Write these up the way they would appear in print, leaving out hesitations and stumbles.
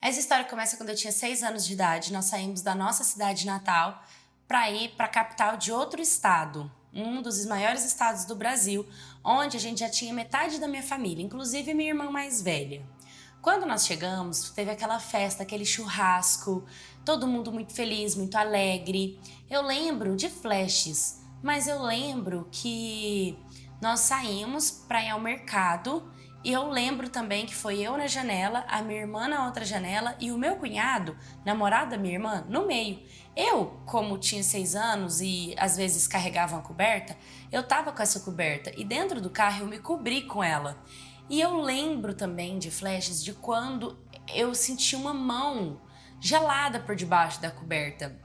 Essa história começa quando eu tinha 6 anos de idade. Nós saímos da nossa cidade natal para ir para a capital de outro estado, um dos maiores estados do Brasil, onde a gente já tinha metade da minha família, inclusive minha irmã mais velha. Quando nós chegamos, teve aquela festa, aquele churrasco, todo mundo muito feliz, muito alegre. Eu lembro de flashes, mas eu lembro que nós saímos para ir ao mercado e eu lembro também que foi eu na janela, a minha irmã na outra janela e o meu cunhado, namorado da minha irmã, no meio. Eu, como tinha 6 anos e às vezes carregava uma coberta, eu tava com essa coberta e dentro do carro eu me cobri com ela. E eu lembro também de flashes de quando eu senti uma mão gelada por debaixo da coberta.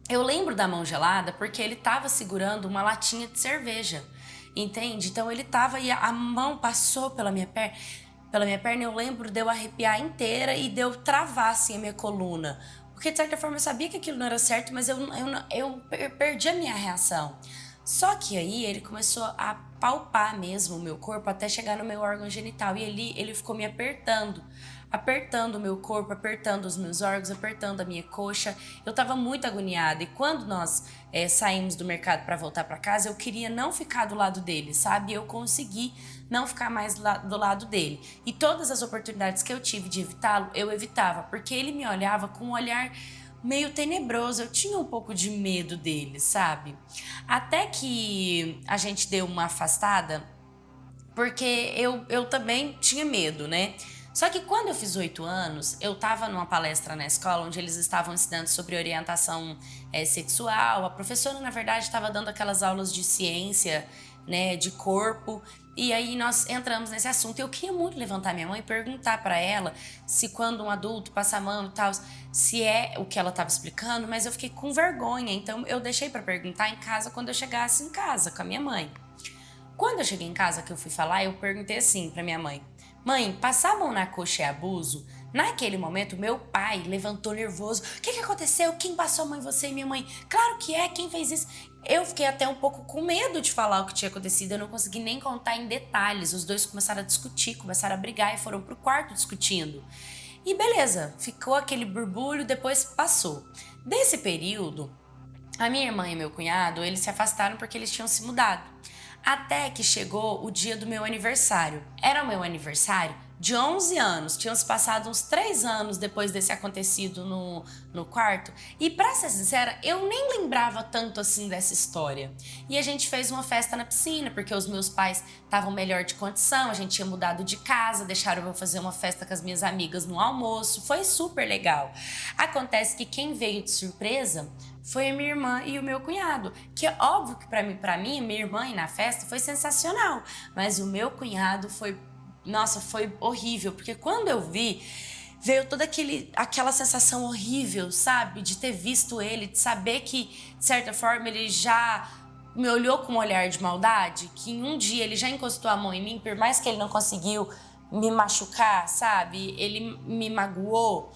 Eu lembro da mão gelada porque ele estava segurando uma latinha de cerveja, entende? Então ele estava e a mão passou pela minha perna, eu lembro de eu arrepiar inteira e de eu travar assim a minha coluna. Porque de certa forma eu sabia que aquilo não era certo, mas eu perdi a minha reação. Só que aí ele começou a palpar mesmo o meu corpo até chegar no meu órgão genital e ele ficou me apertando o meu corpo, apertando os meus órgãos, apertando a minha coxa. Eu tava muito agoniada e quando nós saímos do mercado para voltar para casa, eu queria não ficar do lado dele, sabe? Eu consegui não ficar mais do lado dele. E todas as oportunidades que eu tive de evitá-lo, eu evitava, porque ele me olhava com um olhar meio tenebroso. Eu tinha um pouco de medo dele, sabe? Até que a gente deu uma afastada, porque eu também tinha medo, né? Só que quando eu fiz 8 anos, eu estava numa palestra na escola onde eles estavam ensinando sobre orientação sexual. A professora, na verdade, estava dando aquelas aulas de ciência, né, de corpo. E aí nós entramos nesse assunto. Eu queria muito levantar minha mãe e perguntar para ela se quando um adulto passa a mão e tal, se é o que ela estava explicando, mas eu fiquei com vergonha. Então eu deixei para perguntar em casa quando eu chegasse em casa com a minha mãe. Quando eu cheguei em casa que eu fui falar, eu perguntei assim pra minha mãe: Mãe, passar a mão na coxa é abuso? Naquele momento, meu pai levantou nervoso. O que aconteceu? Quem passou a mão em você e minha mãe? Claro que é, quem fez isso? Eu fiquei até um pouco com medo de falar o que tinha acontecido. Eu não consegui nem contar em detalhes. Os dois começaram a discutir, começaram a brigar e foram pro quarto discutindo. E beleza, ficou aquele burbulho, depois passou. Desse período, a minha irmã e meu cunhado, eles se afastaram porque eles tinham se mudado. Até que chegou o dia do meu aniversário. Era o meu aniversário de 11 anos. Tinham se passado uns 3 anos depois desse acontecido no quarto. E pra ser sincera, eu nem lembrava tanto assim dessa história. E a gente fez uma festa na piscina, porque os meus pais estavam melhor de condição. A gente tinha mudado de casa, deixaram eu fazer uma festa com as minhas amigas no almoço. Foi super legal. Acontece que quem veio de surpresa foi a minha irmã e o meu cunhado, que é óbvio que pra mim, minha irmã ir na festa foi sensacional, mas o meu cunhado foi horrível, porque quando eu vi, veio toda aquela sensação horrível, sabe, de ter visto ele, de saber que, de certa forma, ele já me olhou com um olhar de maldade, que em um dia ele já encostou a mão em mim, por mais que ele não conseguiu me machucar, sabe, ele me magoou.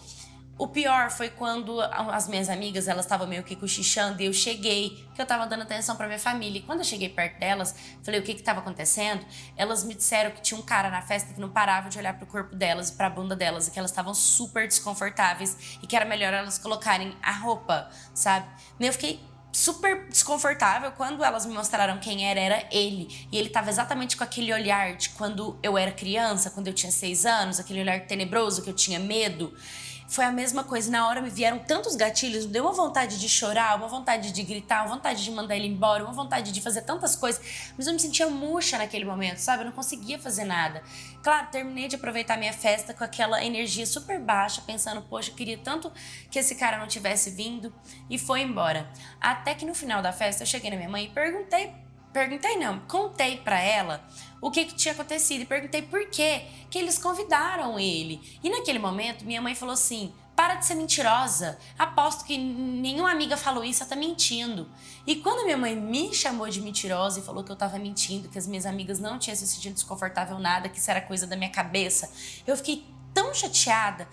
O pior foi quando as minhas amigas, elas estavam meio que cochichando e eu cheguei, que eu tava dando atenção pra minha família. E quando eu cheguei perto delas, falei o que tava acontecendo, elas me disseram que tinha um cara na festa que não parava de olhar pro corpo delas e pra bunda delas e que elas estavam super desconfortáveis e que era melhor elas colocarem a roupa, sabe? E eu fiquei super desconfortável. Quando elas me mostraram quem era ele. E ele tava exatamente com aquele olhar de quando eu era criança, quando eu tinha 6 anos, aquele olhar tenebroso que eu tinha medo. Foi a mesma coisa, na hora me vieram tantos gatilhos, me deu uma vontade de chorar, uma vontade de gritar, uma vontade de mandar ele embora, uma vontade de fazer tantas coisas, mas eu me sentia murcha naquele momento, sabe? Eu não conseguia fazer nada. Claro, terminei de aproveitar minha festa com aquela energia super baixa, pensando, poxa, eu queria tanto que esse cara não tivesse vindo, e foi embora. Até que no final da festa eu cheguei na minha mãe e contei pra ela o que tinha acontecido e perguntei por que eles convidaram ele. E naquele momento minha mãe falou assim: para de ser mentirosa, aposto que nenhuma amiga falou isso, ela tá mentindo. E quando minha mãe me chamou de mentirosa e falou que eu tava mentindo, que as minhas amigas não tinham se sentido desconfortável nada, que isso era coisa da minha cabeça, eu fiquei tão chateada,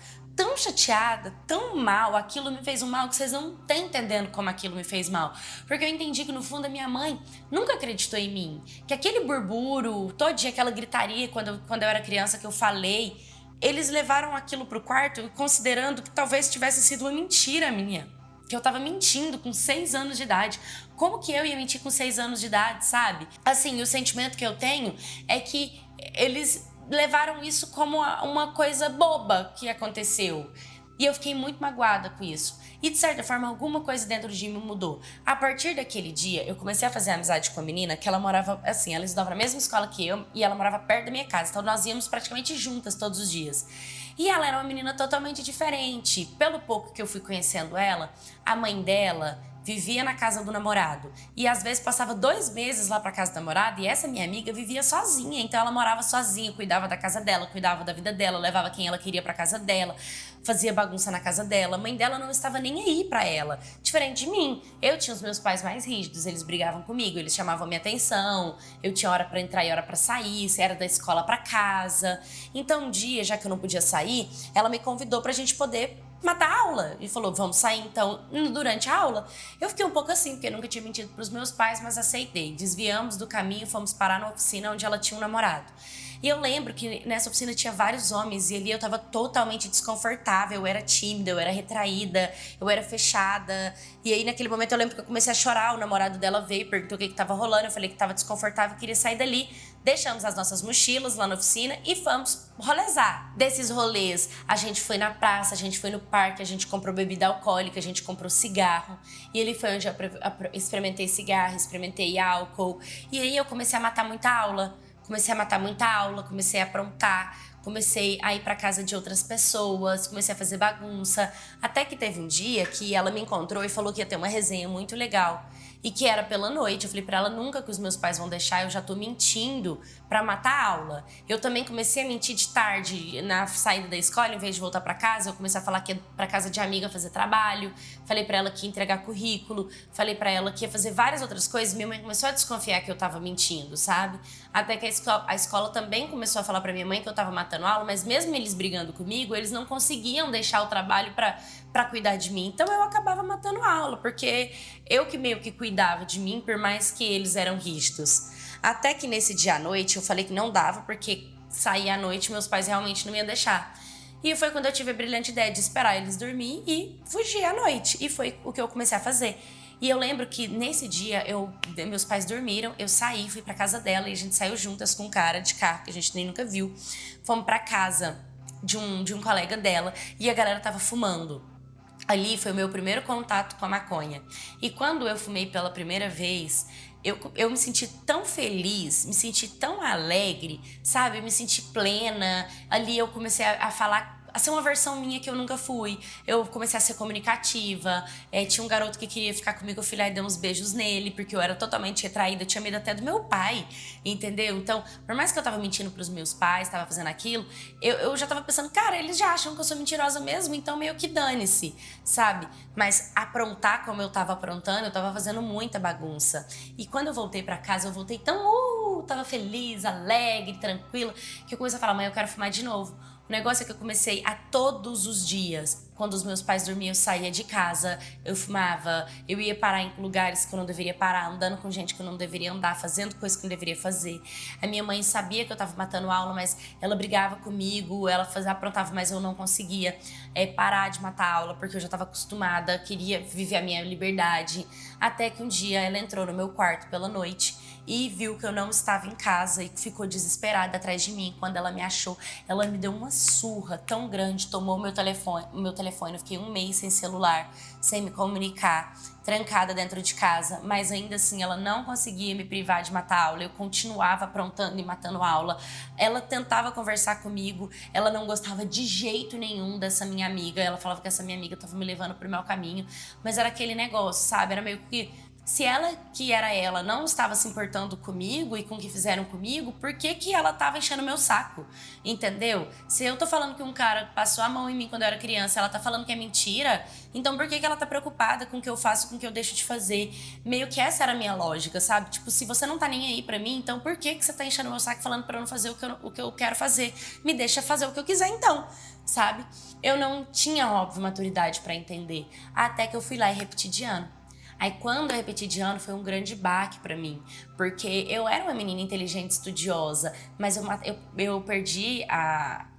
tão mal. Aquilo me fez um mal que vocês não estão entendendo como aquilo me fez mal. Porque eu entendi que no fundo a minha mãe nunca acreditou em mim. Que aquele burburo, todo dia aquela gritaria quando eu era criança que eu falei, eles levaram aquilo pro quarto considerando que talvez tivesse sido uma mentira minha. Que eu tava mentindo com 6 anos de idade. Como que eu ia mentir com 6 anos de idade, sabe? Assim, o sentimento que eu tenho é que eles levaram isso como uma coisa boba que aconteceu. E eu fiquei muito magoada com isso. E, de certa forma, alguma coisa dentro de mim mudou. A partir daquele dia, eu comecei a fazer amizade com uma menina que ela morava, assim, ela estudava na mesma escola que eu e ela morava perto da minha casa. Então, nós íamos praticamente juntas todos os dias. E ela era uma menina totalmente diferente. Pelo pouco que eu fui conhecendo ela, a mãe dela vivia na casa do namorado. E às vezes passava 2 meses lá pra casa do namorado e essa minha amiga vivia sozinha. Então ela morava sozinha, cuidava da casa dela, cuidava da vida dela, levava quem ela queria pra casa dela, fazia bagunça na casa dela. A mãe dela não estava nem aí pra ela. Diferente de mim. Eu tinha os meus pais mais rígidos, eles brigavam comigo, eles chamavam minha atenção. Eu tinha hora pra entrar e hora pra sair, se era da escola pra casa. Então um dia, já que eu não podia sair, ela me convidou pra gente poder matar a aula. E falou, vamos sair então. Durante a aula, eu fiquei um pouco assim, porque eu nunca tinha mentido pros meus pais, mas aceitei. Desviamos do caminho, fomos parar na oficina onde ela tinha um namorado. E eu lembro que nessa oficina tinha vários homens e ali eu tava totalmente desconfortável, eu era tímida, eu era retraída, eu era fechada. E aí naquele momento eu lembro que eu comecei a chorar, o namorado dela veio, perguntou o que tava rolando, eu falei que tava desconfortável, queria sair dali. Deixamos as nossas mochilas lá na oficina e fomos rolezar. Desses rolês, a gente foi na praça, a gente foi no parque, a gente comprou bebida alcoólica, a gente comprou cigarro. E ele foi onde eu experimentei cigarro, experimentei álcool. E aí eu comecei a matar muita aula. Comecei a aprontar, comecei a ir pra casa de outras pessoas, comecei a fazer bagunça. Até que teve um dia que ela me encontrou e falou que ia ter uma resenha muito legal. E que era pela noite. Eu falei pra ela, nunca que os meus pais vão deixar, eu já tô mentindo pra matar a aula. Eu também comecei a mentir de tarde, na saída da escola, em vez de voltar pra casa, eu comecei a falar que ia pra casa de amiga fazer trabalho. Falei pra ela que ia entregar currículo, falei pra ela que ia fazer várias outras coisas. Minha mãe começou a desconfiar que eu tava mentindo, sabe? Até que a escola também começou a falar pra minha mãe que eu tava matando a aula, mas mesmo eles brigando comigo, eles não conseguiam deixar o trabalho pra cuidar de mim. Então eu acabava matando a aula, porque eu que meio que cuidava de mim, por mais que eles eram rígidos. Até que nesse dia à noite eu falei que não dava, porque sair à noite meus pais realmente não iam deixar. E foi quando eu tive a brilhante ideia de esperar eles dormir e fugir à noite. E foi o que eu comecei a fazer. E eu lembro que nesse dia, meus pais dormiram, eu saí, fui pra casa dela e a gente saiu juntas com um cara de carro que a gente nem nunca viu. Fomos pra casa de um colega dela e a galera tava fumando. Ali foi o meu primeiro contato com a maconha. E quando eu fumei pela primeira vez, eu me senti tão feliz, me senti tão alegre, sabe? Eu me senti plena. Ali eu comecei a falar, a ser uma versão minha que eu nunca fui. Eu comecei a ser comunicativa. Tinha um garoto que queria ficar comigo, eu fui lá e dei uns beijos nele, porque eu era totalmente retraída, eu tinha medo até do meu pai, entendeu? Então, por mais que eu tava mentindo pros meus pais, tava fazendo aquilo, eu já tava pensando, cara, eles já acham que eu sou mentirosa mesmo, então meio que dane-se, sabe? Mas aprontar como eu tava aprontando, eu tava fazendo muita bagunça. E quando eu voltei pra casa, eu voltei tão, tava feliz, alegre, tranquila, que eu comecei a falar, mãe, eu quero fumar de novo. O negócio é que eu comecei a todos os dias, quando os meus pais dormiam, eu saía de casa, eu fumava, eu ia parar em lugares que eu não deveria parar, andando com gente que eu não deveria andar, fazendo coisas que eu não deveria fazer. A minha mãe sabia que eu tava matando aula, mas ela brigava comigo, ela aprontava, mas eu não conseguia parar de matar aula, porque eu já tava acostumada, queria viver a minha liberdade. Até que um dia ela entrou no meu quarto pela noite e viu que eu não estava em casa e ficou desesperada atrás de mim. Quando ela me achou, ela me deu uma surra tão grande, tomou meu telefone, eu fiquei 1 mês sem celular, sem me comunicar, trancada dentro de casa, mas ainda assim ela não conseguia me privar de matar aula, eu continuava aprontando e matando aula. Ela tentava conversar comigo, ela não gostava de jeito nenhum dessa minha amiga, ela falava que essa minha amiga estava me levando pro meu caminho, mas era aquele negócio, sabe? Era meio que se ela, que era ela, não estava se importando comigo e com o que fizeram comigo, por que que ela estava enchendo meu saco? Entendeu? Se eu tô falando que um cara passou a mão em mim quando eu era criança, ela tá falando que é mentira, então por que que ela tá preocupada com o que eu faço, com o que eu deixo de fazer? Meio que essa era a minha lógica, sabe? Tipo, se você não tá nem aí pra mim, então por que que você tá enchendo meu saco falando pra eu não fazer o que eu quero fazer? Me deixa fazer o que eu quiser então, sabe? Eu não tinha, óbvio, maturidade pra entender, até que eu fui lá e repeti de ano. Aí quando eu repeti de ano foi um grande baque pra mim, porque eu era uma menina inteligente, estudiosa, mas eu perdi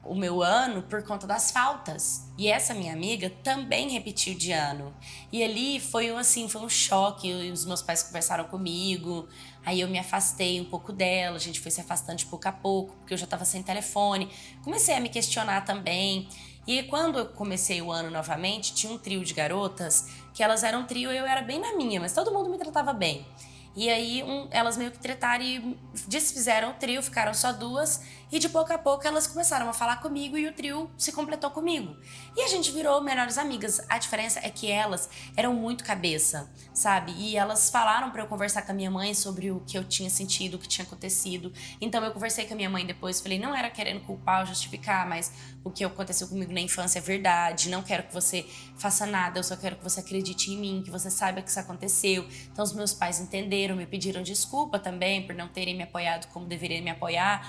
o meu ano por conta das faltas. E essa minha amiga também repetiu de ano. E ali foi um choque. Os meus pais conversaram comigo, aí eu me afastei um pouco dela, a gente foi se afastando de pouco a pouco, porque eu já estava sem telefone. Comecei a me questionar também. E quando eu comecei o ano novamente, tinha um trio de garotas, que elas eram um trio e eu era bem na minha, mas todo mundo me tratava bem. E aí elas meio que tretaram e desfizeram o trio, ficaram só duas. E de pouco a pouco elas começaram a falar comigo e o trio se completou comigo. E a gente virou melhores amigas. A diferença é que elas eram muito cabeça, sabe? E elas falaram pra eu conversar com a minha mãe sobre o que eu tinha sentido, o que tinha acontecido. Então eu conversei com a minha mãe depois, falei, não era querendo culpar ou justificar, mas o que aconteceu comigo na infância é verdade. Não quero que você faça nada, eu só quero que você acredite em mim, que você saiba que isso aconteceu. Então os meus pais entenderam, me pediram desculpa também por não terem me apoiado como deveriam me apoiar.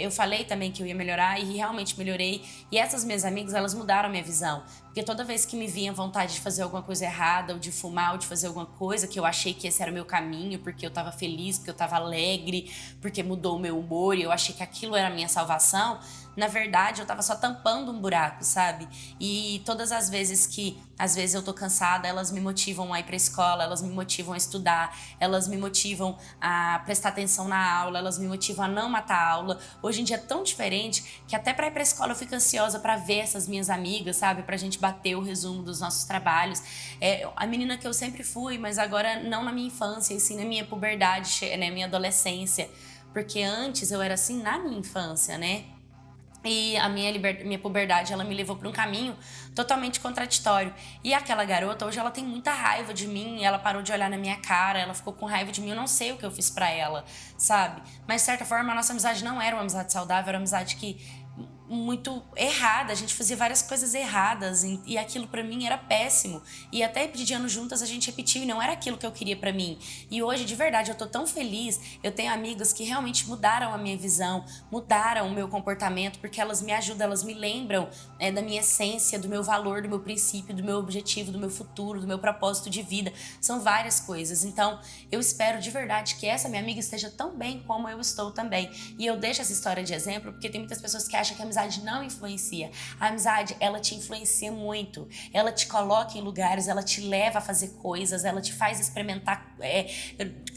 Eu falei também que eu ia melhorar e realmente melhorei. E essas minhas amigas, elas mudaram a minha visão. Porque toda vez que me vinha vontade de fazer alguma coisa errada, ou de fumar, ou de fazer alguma coisa, que eu achei que esse era o meu caminho, porque eu tava feliz, porque eu tava alegre, porque mudou o meu humor e eu achei que aquilo era a minha salvação, na verdade eu tava só tampando um buraco, sabe? E todas as vezes que, às vezes eu tô cansada, elas me motivam a ir pra escola, elas me motivam a estudar, elas me motivam a prestar atenção na aula, elas me motivam a não matar a aula. Hoje em dia é tão diferente que até pra ir pra escola eu fico ansiosa pra ver essas minhas amigas, sabe? Pra gente bater o resumo dos nossos trabalhos. A menina que eu sempre fui, mas agora não na minha infância, e sim na minha puberdade, na minha adolescência. Porque antes eu era assim na minha infância, né? E a minha puberdade, ela me levou para um caminho totalmente contraditório. E aquela garota, hoje ela tem muita raiva de mim, ela parou de olhar na minha cara, ela ficou com raiva de mim, eu não sei o que eu fiz pra ela, sabe? Mas de certa forma a nossa amizade não era uma amizade saudável, era uma amizade muito errada, a gente fazia várias coisas erradas e aquilo pra mim era péssimo. E até de ano juntas a gente repetiu e não era aquilo que eu queria pra mim. E hoje, de verdade, eu tô tão feliz, eu tenho amigas que realmente mudaram a minha visão, mudaram o meu comportamento, porque elas me ajudam, elas me lembram da minha essência, do meu valor, do meu princípio, do meu objetivo, do meu futuro, do meu propósito de vida. São várias coisas. Então, eu espero de verdade que essa minha amiga esteja tão bem como eu estou também. E eu deixo essa história de exemplo, porque tem muitas pessoas que acham que a amizade não influencia. A amizade, ela te influencia muito. Ela te coloca em lugares, ela te leva a fazer coisas, ela te faz experimentar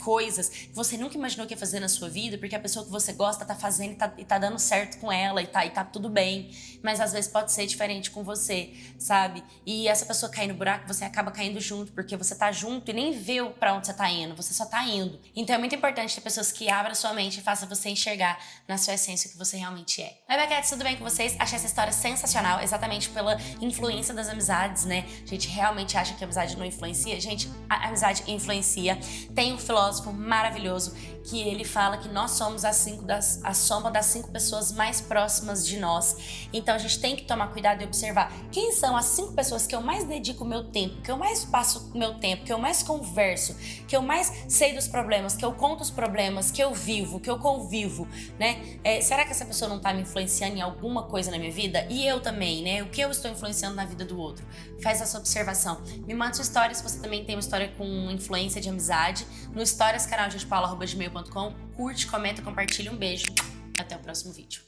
coisas que você nunca imaginou que ia fazer na sua vida, porque a pessoa que você gosta tá fazendo e tá dando certo com ela e tá tudo bem. Mas às vezes pode ser diferente com você, sabe? E essa pessoa cair no buraco, você acaba caindo junto, porque você tá junto e nem vê pra onde você tá indo, você só tá indo. Então é muito importante ter pessoas que abram sua mente e façam você enxergar na sua essência o que você realmente é. Oi, Bequete, tudo bem com vocês? Achei essa história sensacional, exatamente pela influência das amizades, né? A gente realmente acha que a amizade não influencia? Gente, a amizade influencia. Tem um filósofo maravilhoso que ele fala que nós somos a soma das 5 pessoas mais próximas de nós. Então a gente tem que tomar cuidado e observar quem são as 5 pessoas que eu mais dedico o meu tempo, que eu mais passo o meu tempo, que eu mais converso, que eu mais sei dos problemas, que eu conto os problemas, que eu vivo, que eu convivo, né? Será que essa pessoa não tá me influenciando em alguma coisa na minha vida? E eu também, né? O que eu estou influenciando na vida do outro? Faz essa observação. Me manda sua história se você também tem uma história com influência de amizade. No stories, canal de paula@gmail.com. Curte, comenta, compartilha. Um beijo. Até o próximo vídeo.